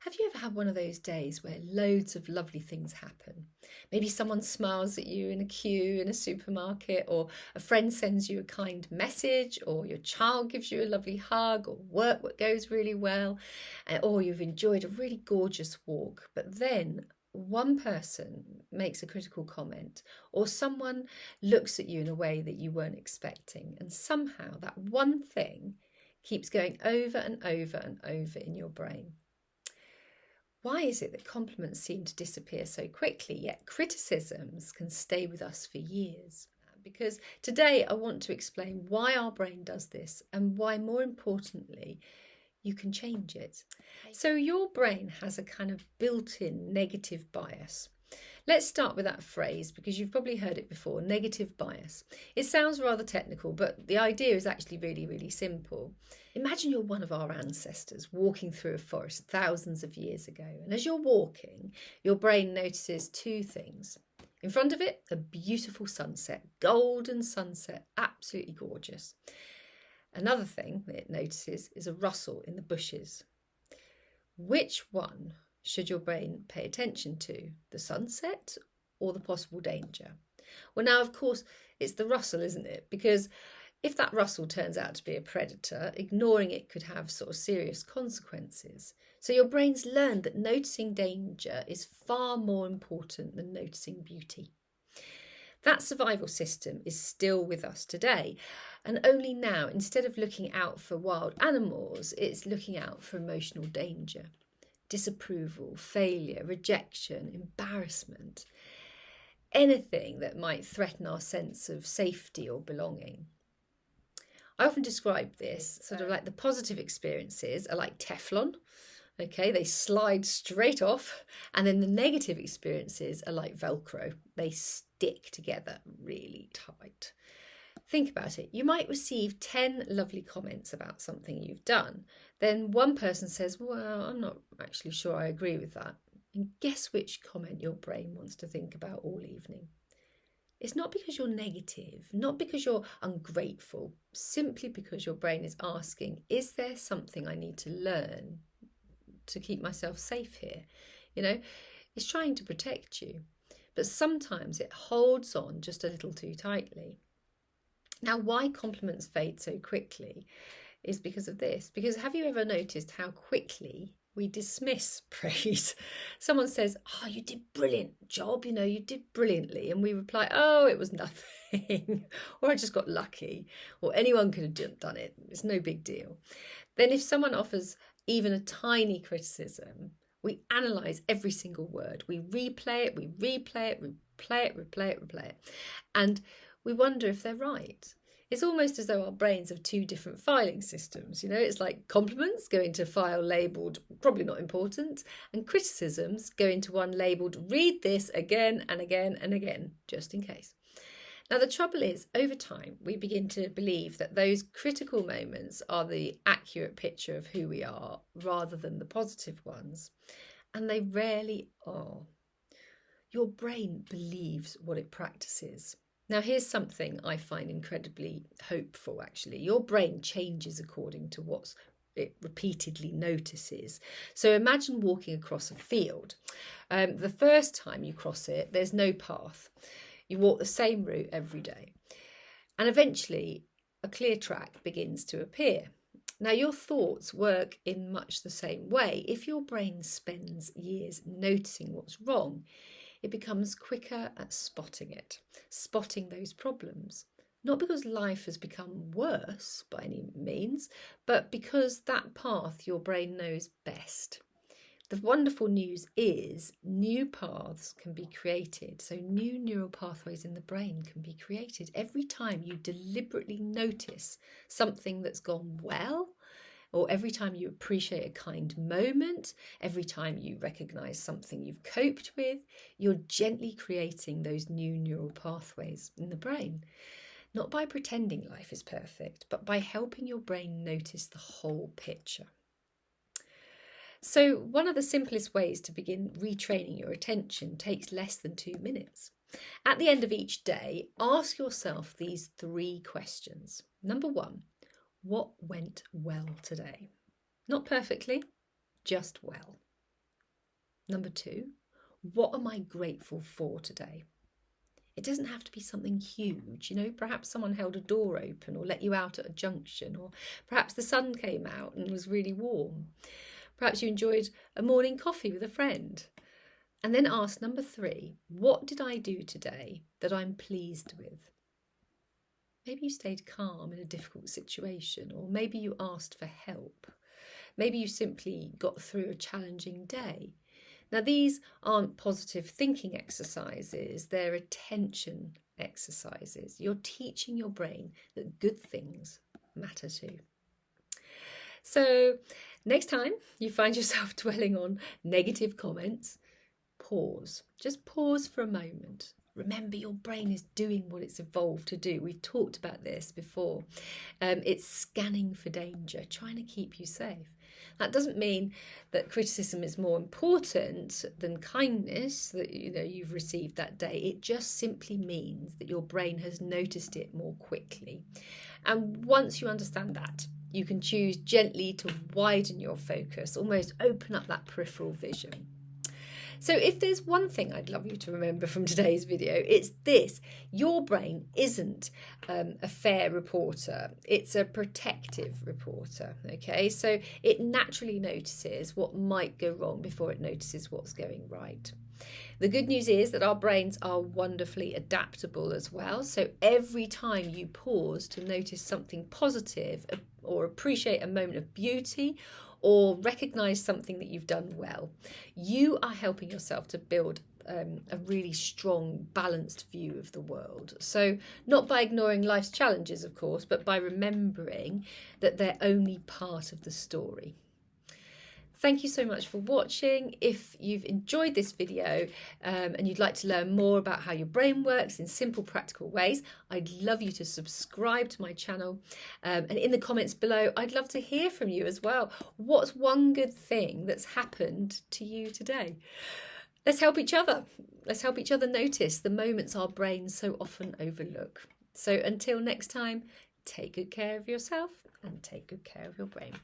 Have you ever had one of those days where loads of lovely things happen? Maybe someone smiles at you in a queue in a supermarket, or a friend sends you a kind message, or your child gives you a lovely hug, or work goes really well, or you've enjoyed a really gorgeous walk. But then one person makes a critical comment, or someone looks at you in a way that you weren't expecting, and somehow that one thing keeps going over and over and over in your brain. Why is it that compliments seem to disappear so quickly, yet criticisms can stay with us for years? Because today I want to explain why our brain does this and why, more importantly, you can change it. So your brain has a kind of built-in negative bias. Let's start with that phrase because you've probably heard it before, negative bias. It sounds rather technical, but the idea is actually really, really simple. Imagine you're one of our ancestors walking through a forest thousands of years ago, and as you're walking, your brain notices two things. In front of it, a beautiful sunset, golden sunset, absolutely gorgeous. Another thing that it notices is a rustle in the bushes. Which one should your brain pay attention to, the sunset or the possible danger? Well, now, of course, it's the rustle, isn't it? Because if that rustle turns out to be a predator, ignoring it could have sort of serious consequences. So your brain's learned that noticing danger is far more important than noticing beauty. That survival system is still with us today. And only now, instead of looking out for wild animals, it's looking out for emotional danger. Disapproval, failure, rejection, embarrassment, anything that might threaten our sense of safety or belonging. I often describe this sort of like the positive experiences are like Teflon. Okay, they slide straight off, and then the negative experiences are like Velcro. They stick together really tight. Think about it. You might receive 10 lovely comments about something you've done. Then one person says, well, I'm not actually sure I agree with that. And guess which comment your brain wants to think about all evening? It's not because you're negative, not because you're ungrateful, simply because your brain is asking, is there something I need to learn to keep myself safe here? You know, it's trying to protect you, but sometimes it holds on just a little too tightly. Now, why compliments fade so quickly is because of this. Because have you ever noticed how quickly we dismiss praise? Someone says, oh, you did brilliant job, you did brilliantly. And we reply, oh, it was nothing. Or I just got lucky. Or anyone could have done it. It's no big deal. Then if someone offers even a tiny criticism, we analyse every single word. We replay it, replay it. And we wonder if they're right. It's almost as though our brains have two different filing systems. It's like compliments go into a file labelled probably not important, and criticisms go into one labelled read this again and again and again, just in case. Now, the trouble is, over time, we begin to believe that those critical moments are the accurate picture of who we are rather than the positive ones. And they rarely are. Your brain believes what it practices. Now, here's something I find incredibly hopeful, actually. Your brain changes according to what it repeatedly notices. So imagine walking across a field. The first time you cross it, there's no path. You walk the same route every day. And eventually, a clear track begins to appear. Now, your thoughts work in much the same way. If your brain spends years noticing what's wrong, it becomes quicker at spotting it, spotting those problems. Not because life has become worse by any means, but because that path your brain knows best. The wonderful news is new paths can be created. So new neural pathways in the brain can be created every time you deliberately notice something that's gone well, or every time you appreciate a kind moment, every time you recognise something you've coped with, you're gently creating those new neural pathways in the brain. Not by pretending life is perfect, but by helping your brain notice the whole picture. So one of the simplest ways to begin retraining your attention takes less than 2 minutes. At the end of each day, ask yourself these 3 questions. Number 1, what went well today? Not perfectly, just well. Number 2, what am I grateful for today? It doesn't have to be something huge, perhaps someone held a door open or let you out at a junction, or perhaps the sun came out and was really warm. Perhaps you enjoyed a morning coffee with a friend. And then ask number 3, what did I do today that I'm pleased with? Maybe you stayed calm in a difficult situation, or maybe you asked for help. Maybe you simply got through a challenging day. Now, these aren't positive thinking exercises, they're attention exercises. You're teaching your brain that good things matter too. So, next time you find yourself dwelling on negative comments, pause. Just pause for a moment. Remember, your brain is doing what it's evolved to do. We've talked about this before. It's scanning for danger, trying to keep you safe. That doesn't mean that criticism is more important than kindness that you've received that day. It just simply means that your brain has noticed it more quickly. And once you understand that, you can choose gently to widen your focus, almost open up that peripheral vision. So if there's one thing I'd love you to remember from today's video, it's this: your brain isn't a fair reporter, it's a protective reporter, okay? So it naturally notices what might go wrong before it notices what's going right. The good news is that our brains are wonderfully adaptable as well. So every time you pause to notice something positive or appreciate a moment of beauty or recognise something that you've done well, you are helping yourself to build a really strong, balanced view of the world. So not by ignoring life's challenges, of course, but by remembering that they're only part of the story. Thank you so much for watching. If you've enjoyed this video and you'd like to learn more about how your brain works in simple, practical ways, I'd love you to subscribe to my channel. And in the comments below, I'd love to hear from you as well. What's one good thing that's happened to you today? Let's help each other. Let's help each other notice the moments our brains so often overlook. So until next time, take good care of yourself and take good care of your brain.